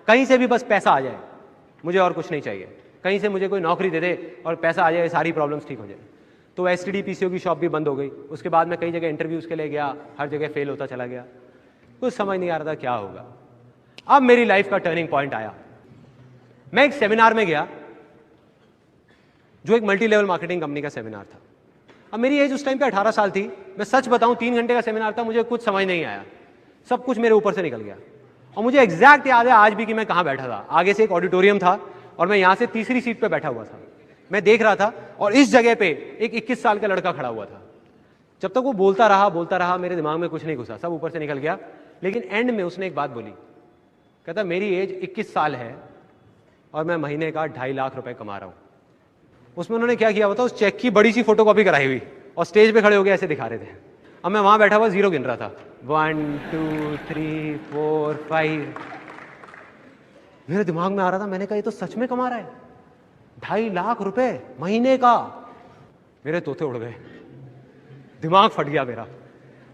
कहीं से भी बस पैसा आ जाए, मुझे और कुछ नहीं चाहिए। कहीं से मुझे कोई नौकरी दे दे और पैसा आ जाए, सारी प्रॉब्लम्स ठीक हो जाए। तो एसटीडी पीसीओ की शॉप भी बंद हो गई। उसके बाद मैं कई जगह इंटरव्यूज़ के लिए गया, हर जगह फेल होता चला गया, कुछ समझ नहीं आ रहा था क्या होगा। अब मेरी लाइफ का टर्निंग पॉइंट आया। मैं एक सेमिनार में गया जो एक मल्टी लेवल मार्केटिंग कंपनी का सेमिनार था। अब मेरी एज उस टाइम पे 18 साल थी। मैं सच बताऊं, 3 घंटे का सेमिनार था, मुझे कुछ समझ नहीं आया, सब कुछ मेरे ऊपर से निकल गया। और मुझे एग्जैक्ट याद है आज भी कि मैं कहां बैठा था। आगे से एक ऑडिटोरियम था और मैं यहां से तीसरी सीट पे बैठा हुआ था। मैं देख रहा था और इस जगह पे एक 21 साल का लड़का खड़ा हुआ था। जब तक वो बोलता रहा, मेरे दिमाग में कुछ नहीं घुसा, सब ऊपर से निकल गया। लेकिन एंड में उसने एक बात बोली, कहता मेरी एज 21 साल है और मैं महीने का 2.5 लाख रुपए कमा रहा हूं। उसमें उन्होंने क्या किया होता, उस चेक की बड़ी सी फोटोकॉपी कराई हुई और स्टेज पे खड़े हो गए ऐसे दिखा रहे थे। अब मैं वहां बैठा हुआ जीरो गिन रहा था, 1 2 3 4 5। मेरे दिमाग में आ रहा था, मैंने कहा ये तो सच में कमा रहा है 2.5 लाख रुपए महीने का। मेरे तोते उड़ गए, दिमाग फट गया मेरा।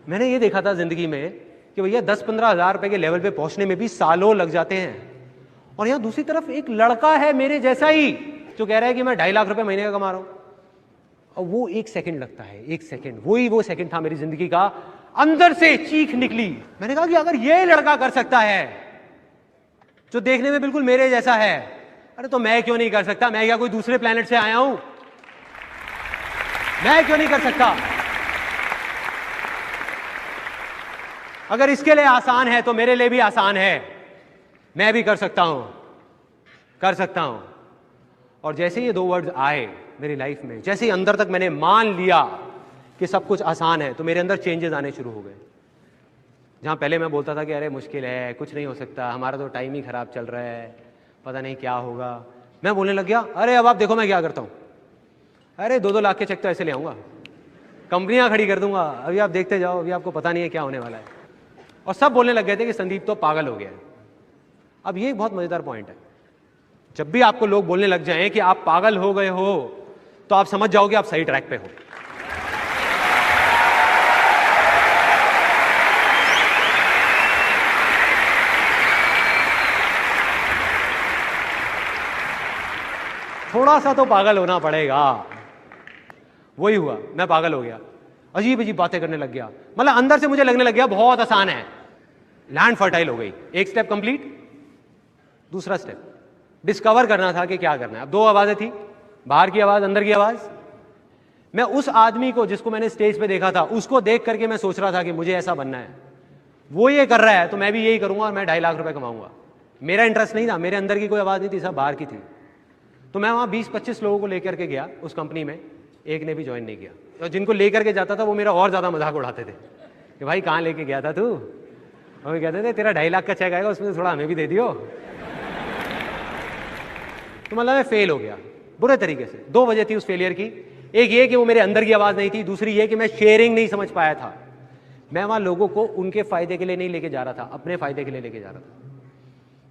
मैंने ये देखा था जिंदगी में कि भैया 10-15 हजार रुपए के लेवल पे पहुंचने में भी सालों लग जाते हैं, और यहां दूसरी तरफ एक लड़का है मेरे जैसा ही जो कह रहा है कि मैं 2.5 लाख रुपए महीने का कमा रहा हूं। और वो 1 सेकंड लगता है, 1 सेकंड, वो सेकंड था मेरी जिंदगी का। अंदर से चीख निकली। मैंने कहा कि अगर ये लड़का कर सकता है जो देखने में बिल्कुल मेरे जैसा है, अरे तो मैं क्यों नहीं कर सकता? मैं क्या कोई दूसरे प्लेनेट से आया हूं? मैं क्यों नहीं कर सकता? अगर इसके लिए आसान है तो मेरे लिए भी आसान है। मैं भी कर सकता हूं, कर सकता हूं। और जैसे ये 2 वर्ड्स आए मेरी लाइफ में, जैसे ही अंदर तक मैंने मान लिया कि सब कुछ आसान है, तो मेरे अंदर चेंजेस आने शुरू हो गए। जहां पहले मैं बोलता था कि अरे मुश्किल है, कुछ नहीं हो सकता, हमारा तो टाइम ही खराब चल रहा है, पता नहीं क्या होगा, मैं बोलने लग गया अरे अब आप देखो मैं क्या करता हूं। अरे 2-2 लाख के चेक तो ऐसे ले आऊंगा, कंपनियां खड़ी कर दूंगा, अभी आप देखते जाओ, अभी आपको पता नहीं है क्या होने वाला है। और सब बोलने लग गए थे कि संदीप तो पागल हो गया है। अब ये एक बहुत मजेदार पॉइंट है, जब भी आपको लोग बोलने लग जाएं कि आप पागल हो गए हो, तो आप समझ जाओ कि आप सही ट्रैक पे हो। थोड़ा सा तो पागल होना पड़ेगा। वही हुआ, मैं पागल हो गया, अजीब अजीब बातें करने लग गया। मतलब अंदर से मुझे लगने लग गया बहुत आसान है। लैंड फर्टाइल हो गई। एक स्टेप कंप्लीट, दूसरा स्टेप डिस्कवर करना था कि क्या करना है। अब 2 आवाजें थी, बाहर की आवाज, अंदर की आवाज। मैं उस आदमी को जिसको मैंने स्टेज पे देखा था, उसको देख करके मैं सोच रहा था कि मुझे ऐसा बनना है। वो ये कर रहा है तो मैं भी यही करूंगा और मैं 2.5 लाख रुपए कमाऊंगा। मेरा इंटरेस्ट नहीं था, मेरे अंदर की कोई आवाज नहीं थी, सब बाहर की थी। तो मैं वहां 20-25 लोगों को लेकर के गया उस कंपनी में, एक ने भी ज्वाइन नहीं किया। और जिनको लेकर के जाता था वो मेरा और ज्यादा मजाक उड़ाते थे कि भाई कहाँ लेके गया था तू? और कहते थे तेरा 2.5 लाख का चेक आएगा, उसमें थोड़ा हमें भी दे दियो। तो मतलब मैं फेल हो गया बुरे तरीके से। 2 वजह थी उस फेलियर की, एक ये कि वो मेरे अंदर की आवाज नहीं थी, दूसरी ये कि मैं शेयरिंग नहीं समझ पाया था। मैं वहां लोगों को उनके फायदे के लिए नहीं लेके जा रहा था, अपने फायदे के लिए लेके जा रहा था।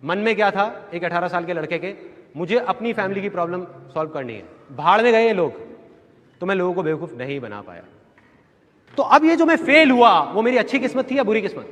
मन में क्या था, एक 18 साल के लड़के के, मुझे अपनी फैमिली की प्रॉब्लम सॉल्व करनी है। भाड़ में गए ये लोग, तो मैं लोगों को बेवकूफ नहीं बना पाया। तो अब ये जो मैं फेल हुआ, वो मेरी अच्छी किस्मत थी या बुरी किस्मत?